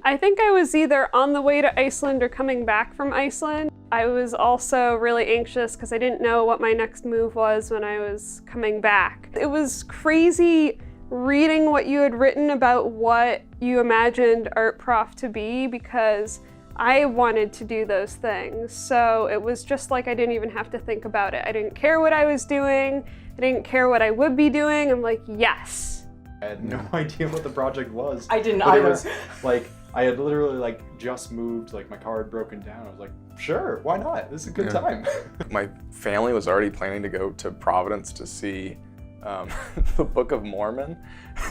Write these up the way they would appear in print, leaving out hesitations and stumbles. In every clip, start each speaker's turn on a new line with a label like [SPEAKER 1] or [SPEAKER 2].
[SPEAKER 1] I think I was either on the way to Iceland or coming back from Iceland. I was also really anxious because I didn't know what my next move was when I was coming back. It was crazy reading what you had written about what you imagined Art Prof to be, because I wanted to do those things. So it was just like I didn't even have to think about it. I didn't care what I was doing. I didn't care what I would be doing. I'm like, yes.
[SPEAKER 2] I had no idea what the project was.
[SPEAKER 3] I didn't
[SPEAKER 2] but
[SPEAKER 3] either.
[SPEAKER 2] It was like, I had literally like just moved, like my car had broken down. I was like, sure, why not? This is a good time.
[SPEAKER 4] My family was already planning to go to Providence to see the Book of Mormon.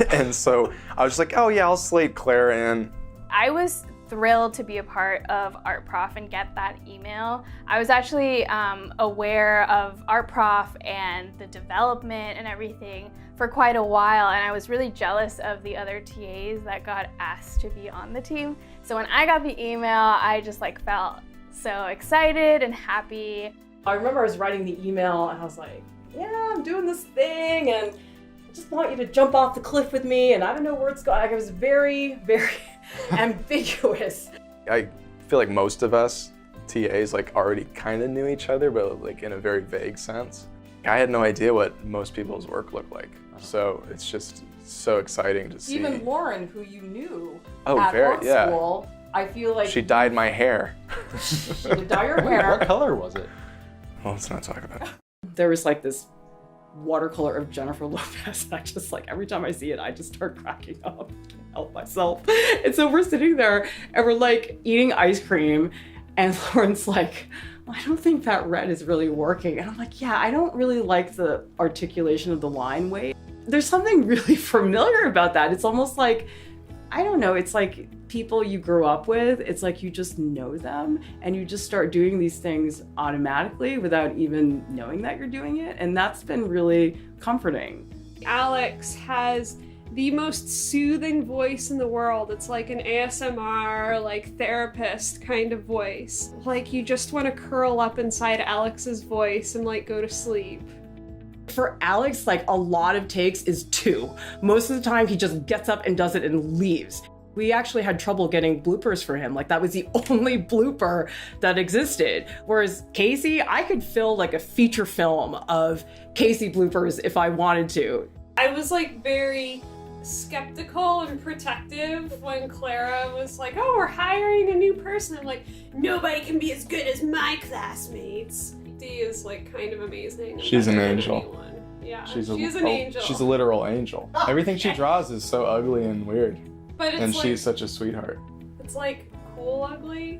[SPEAKER 4] And so I was just like, oh yeah, I'll slate Clara in.
[SPEAKER 5] I was thrilled to be a part of Art Prof and get that email. I was actually aware of Art Prof and the development and everything for quite a while, and I was really jealous of the other TAs that got asked to be on the team. So when I got the email, I just like felt so excited and happy.
[SPEAKER 3] I remember I was writing the email and I was like, yeah, I'm doing this thing and I just want you to jump off the cliff with me, and I don't know where it's going. Like, I was very, very ambiguous.
[SPEAKER 4] I feel like most of us TAs like already kind of knew each other, but like in a very vague sense. I had no idea what most people's work looked like. So it's just so exciting to see.
[SPEAKER 3] Even Lauren, who you knew
[SPEAKER 4] at art
[SPEAKER 3] school, I feel like
[SPEAKER 4] she dyed my hair.
[SPEAKER 3] She did dye your
[SPEAKER 2] Wait,
[SPEAKER 3] hair.
[SPEAKER 2] what color was it?
[SPEAKER 4] Well, let's not talk about it.
[SPEAKER 3] There was like this watercolor of Jennifer Lopez. I just like, every time I see it, I just start cracking up. I can't help myself. And so we're sitting there and we're like eating ice cream, and Lauren's like, I don't think that red is really working. And I'm like, yeah, I don't really like the articulation of the line weight. There's something really familiar about that. It's almost like, I don't know, it's like people you grew up with. It's like you just know them and you just start doing these things automatically without even knowing that you're doing it. And that's been really comforting.
[SPEAKER 1] Alex has the most soothing voice in the world. It's like an ASMR, like therapist kind of voice. Like you just want to curl up inside Alex's voice and like go to sleep.
[SPEAKER 3] For Alex, like a lot of takes is 2. Most of the time he just gets up and does it and leaves. We actually had trouble getting bloopers for him. Like that was the only blooper that existed. Whereas Casey, I could fill like a feature film of Casey bloopers if I wanted to.
[SPEAKER 1] I was like very skeptical and protective when Clara was like, oh, we're hiring a new person. I'm like, nobody can be as good as my classmates. Dee is like kind of amazing.
[SPEAKER 4] She's an angel.
[SPEAKER 1] Anyone. Yeah,
[SPEAKER 4] She's
[SPEAKER 1] an angel.
[SPEAKER 4] She's a literal angel. Everything she draws is so ugly and weird.
[SPEAKER 1] But it's
[SPEAKER 4] and
[SPEAKER 1] like,
[SPEAKER 4] she's such a sweetheart.
[SPEAKER 1] It's like cool ugly.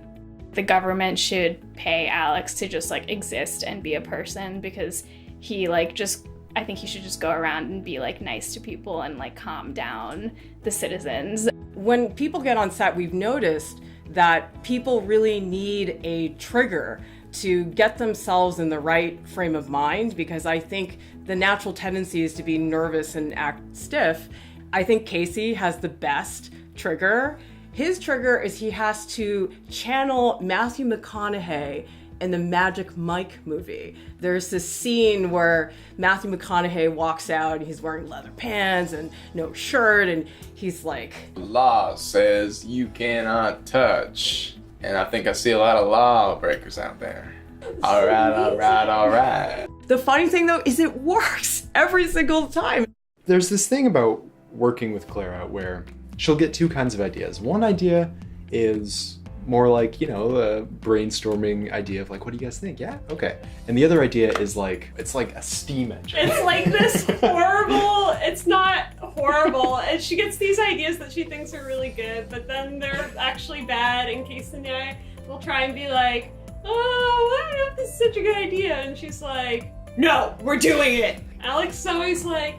[SPEAKER 5] The government should pay Alex to just like exist and be a person, because he like just, I think he should just go around and be like nice to people and like calm down the citizens.
[SPEAKER 3] When people get on set, we've noticed that people really need a trigger to get themselves in the right frame of mind, because I think the natural tendency is to be nervous and act stiff. I think Casey has the best trigger. His trigger is he has to channel Matthew McConaughey in the Magic Mike movie. There's this scene where Matthew McConaughey walks out and he's wearing leather pants and no shirt, and he's like,
[SPEAKER 4] Law says you cannot touch. And I think I see a lot of lawbreakers out there. All right, all right, all right.
[SPEAKER 3] The funny thing though is it works every single time.
[SPEAKER 2] There's this thing about working with Clara where she'll get 2 kinds of ideas. One idea is more like, you know, a brainstorming idea of like, what do you guys think? Yeah, okay. And the other idea is like, it's like a steam engine.
[SPEAKER 1] It's like this horrible, it's not horrible, and she gets these ideas that she thinks are really good, but then they're actually bad, and Casey and I will try and be like, oh, I don't know if this is such a good idea, and she's like, no, we're doing it. Alex is always like,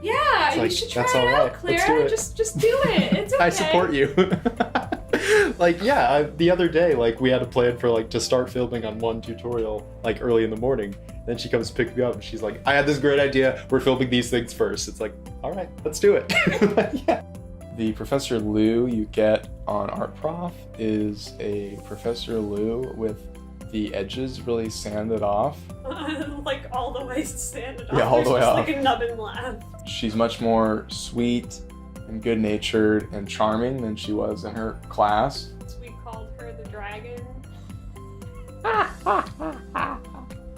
[SPEAKER 1] yeah, you should try it out, Clara. Just do it. It's okay.
[SPEAKER 2] I support you. Like, yeah, the other day, like, we had a plan for, like, to start filming on one tutorial, like, early in the morning. Then she comes to pick me up, and she's like, I had this great idea. We're filming these things first. It's like, all right, let's do it. Yeah. The Professor Lieu you get on Art Prof is a Professor Lieu with the edges really sanded off.
[SPEAKER 1] Like, all the way sanded off.
[SPEAKER 4] Yeah, all the way off.
[SPEAKER 1] There's just like a nubbin left.
[SPEAKER 4] She's much more sweet and good-natured and charming than she was in her class.
[SPEAKER 1] We called her the dragon.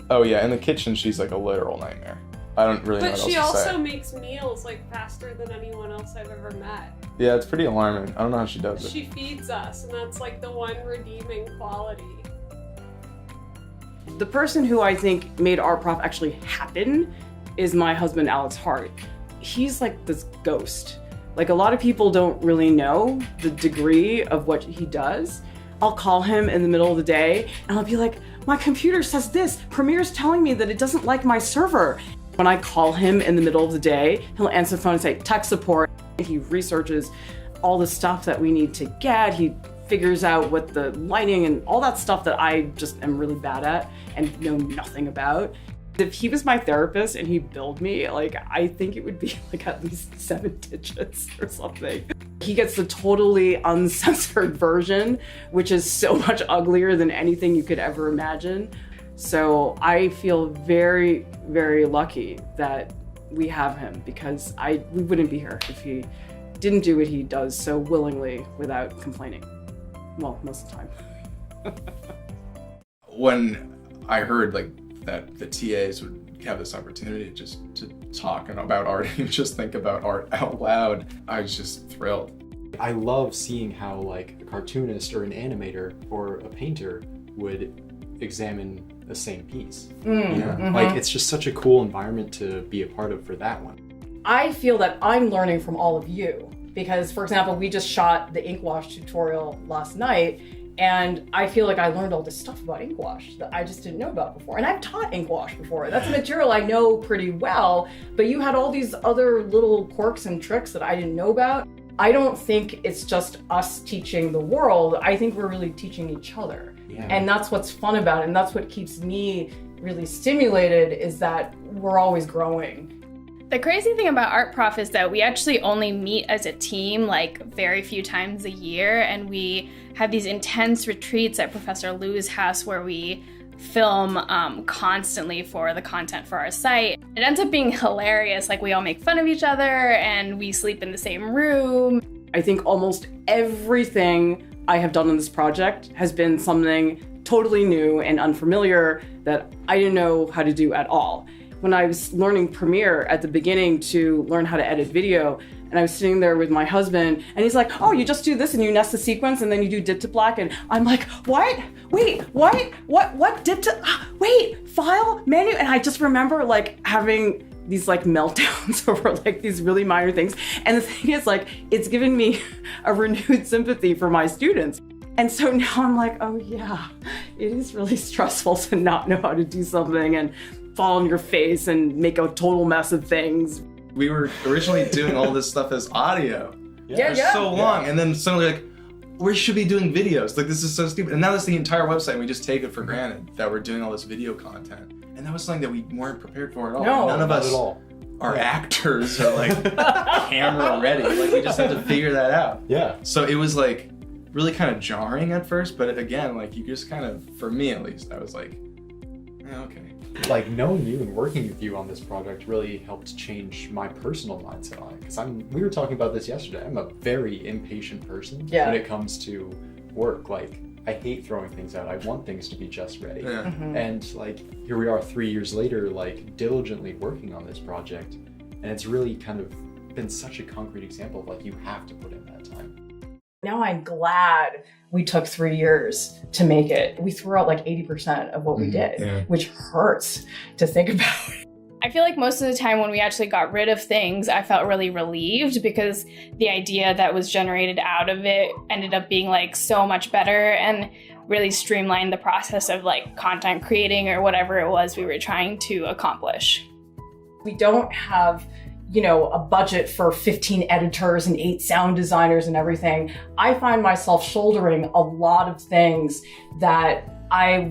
[SPEAKER 4] Oh yeah, in the kitchen she's like a literal nightmare. I don't really know
[SPEAKER 1] But
[SPEAKER 4] what
[SPEAKER 1] she
[SPEAKER 4] else to say.
[SPEAKER 1] also makes meals like faster than anyone else I've ever met.
[SPEAKER 4] Yeah, it's pretty alarming. I don't know how she does it.
[SPEAKER 1] She feeds us, and that's like the one redeeming quality.
[SPEAKER 3] The person who I think made Art Prof actually happen is my husband, Alex Hart. He's like this ghost. Like, a lot of people don't really know the degree of what he does. I'll call him in the middle of the day and I'll be like, my computer says this, Premiere's telling me that it doesn't like my server. When I call him in the middle of the day, he'll answer the phone and say, tech support. He researches all the stuff that we need to get. He figures out what the lighting and all that stuff that I just am really bad at and know nothing about. If he was my therapist and he billed me, like, I think it would be like at least 7 digits or something. He gets the totally uncensored version, which is so much uglier than anything you could ever imagine. So I feel very, very lucky that we have him, because we wouldn't be here if he didn't do what he does so willingly without complaining. Well, most of the time.
[SPEAKER 4] When I heard like that the TAs would have this opportunity just to talk about art and just think about art out loud, I was just thrilled.
[SPEAKER 2] I love seeing how like a cartoonist or an animator or a painter would examine the same piece. Like, it's just such a cool environment to be a part of for that one.
[SPEAKER 3] I feel that I'm learning from all of you because, for example, we just shot the ink wash tutorial last night, and I feel like I learned all this stuff about ink wash that I just didn't know about before. And I've taught ink wash before. That's a material I know pretty well, but you had all these other little quirks and tricks that I didn't know about. I don't think it's just us teaching the world. I think we're really teaching each other. Yeah. And that's what's fun about it. And that's what keeps me really stimulated, is that we're always growing.
[SPEAKER 5] The crazy thing about Art Prof is that we actually only meet as a team like very few times a year, and we have these intense retreats at Professor Lieu's house where we film constantly for the content for our site. It ends up being hilarious. Like, we all make fun of each other and we sleep in the same room.
[SPEAKER 3] I think almost everything I have done on this project has been something totally new and unfamiliar that I didn't know how to do at all. When I was learning Premiere at the beginning to learn how to edit video, and I was sitting there with my husband, and he's like, oh, you just do this and you nest the sequence and then you do dip to black. And I'm like, what? Wait, what dip to, wait, file, menu? And I just remember like having these like meltdowns over like these really minor things. And the thing is, like, it's given me a renewed sympathy for my students. And so now I'm like, oh yeah, it is really stressful to not know how to do something and fall on your face and make a total mess of things.
[SPEAKER 4] We were originally doing all this stuff as audio for so long, and then suddenly like, we should be doing videos. Like, this is so stupid. And now that's the entire website, and we just take it for granted that we're doing all this video content. And that was something that we weren't prepared for at all.
[SPEAKER 3] No,
[SPEAKER 4] none of us are actors or like camera ready. Like, we just had to figure that out.
[SPEAKER 2] Yeah.
[SPEAKER 4] So it was like really kind of jarring at first, but again, like, you just kind of, for me at least, I was like, okay.
[SPEAKER 2] Like, knowing you and working with you on this project really helped change my personal mindset on it. Because we were talking about this yesterday. I'm a very impatient person when it comes to work. Like, I hate throwing things out. I want things to be just ready. Yeah. And like, here we are 3 years later, like, diligently working on this project. And it's really kind of been such a concrete example of like, you have to put in that time.
[SPEAKER 3] Now I'm glad we took 3 years to make it. We threw out like 80% of what we did, which hurts to think about.
[SPEAKER 5] I feel like most of the time when we actually got rid of things, I felt really relieved, because the idea that was generated out of it ended up being like so much better and really streamlined the process of like content creating or whatever it was we were trying to accomplish.
[SPEAKER 3] We don't have, you know, a budget for 15 editors and 8 sound designers and everything. I find myself shouldering a lot of things that I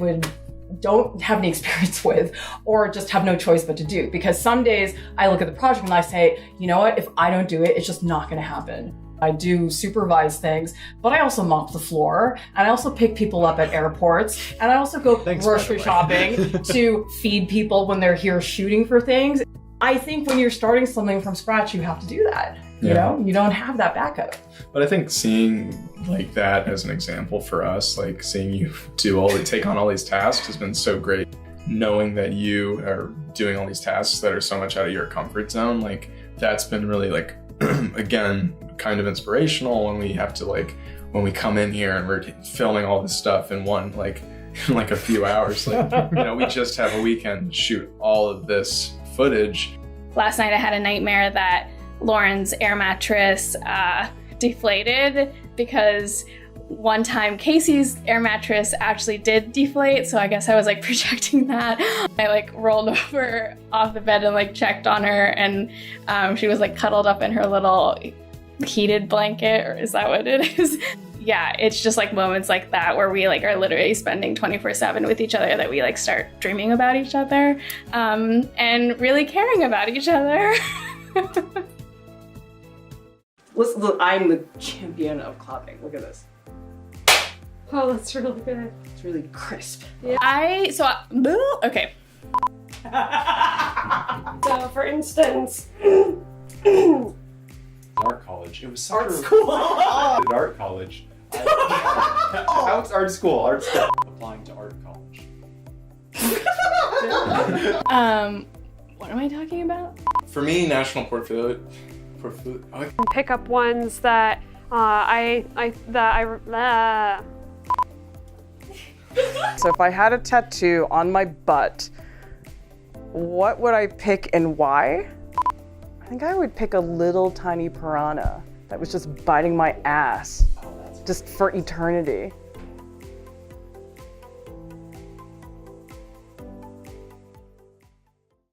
[SPEAKER 3] don't have any experience with, or just have no choice but to do. Because some days I look at the project and I say, you know what, if I don't do it, it's just not gonna happen. I do supervise things, but I also mop the floor, and I also pick people up at airports, and I also go grocery shopping to feed people when they're here shooting for things. I think when you're starting something from scratch, you have to do that. You know, you don't have that backup.
[SPEAKER 4] But I think seeing like that as an example for us, like seeing you take on all these tasks has been so great. Knowing that you are doing all these tasks that are so much out of your comfort zone, like that's been really like, again, kind of inspirational when we have to like, when we come in here and we're filming all this stuff in a few hours, like, you know, we just have a weekend to shoot all of this footage.
[SPEAKER 5] Last night I had a nightmare that Lauren's air mattress deflated because one time Casey's air mattress actually did deflate, so I guess I was like projecting that. I like rolled over off the bed and like checked on her, and she was like cuddled up in her little heated blanket, or is that what it is? Yeah, it's just like moments like that where we like are literally spending 24/7 with each other that we like start dreaming about each other and really caring about each other.
[SPEAKER 3] Look, I'm the champion of clapping. Look at this.
[SPEAKER 1] Oh, that's really good.
[SPEAKER 3] It's really crisp.
[SPEAKER 1] Yeah.
[SPEAKER 5] Okay.
[SPEAKER 1] So, for instance,
[SPEAKER 2] Art college. It was such
[SPEAKER 3] Art school.
[SPEAKER 2] At art college. Alex, art school. Art school. Applying to art college.
[SPEAKER 5] What am I talking about?
[SPEAKER 4] For me, national portfolio.
[SPEAKER 1] pick up ones that
[SPEAKER 6] So if I had a tattoo on my butt, what would I pick and why? I think I would pick a little tiny piranha that was just biting my ass, just for eternity.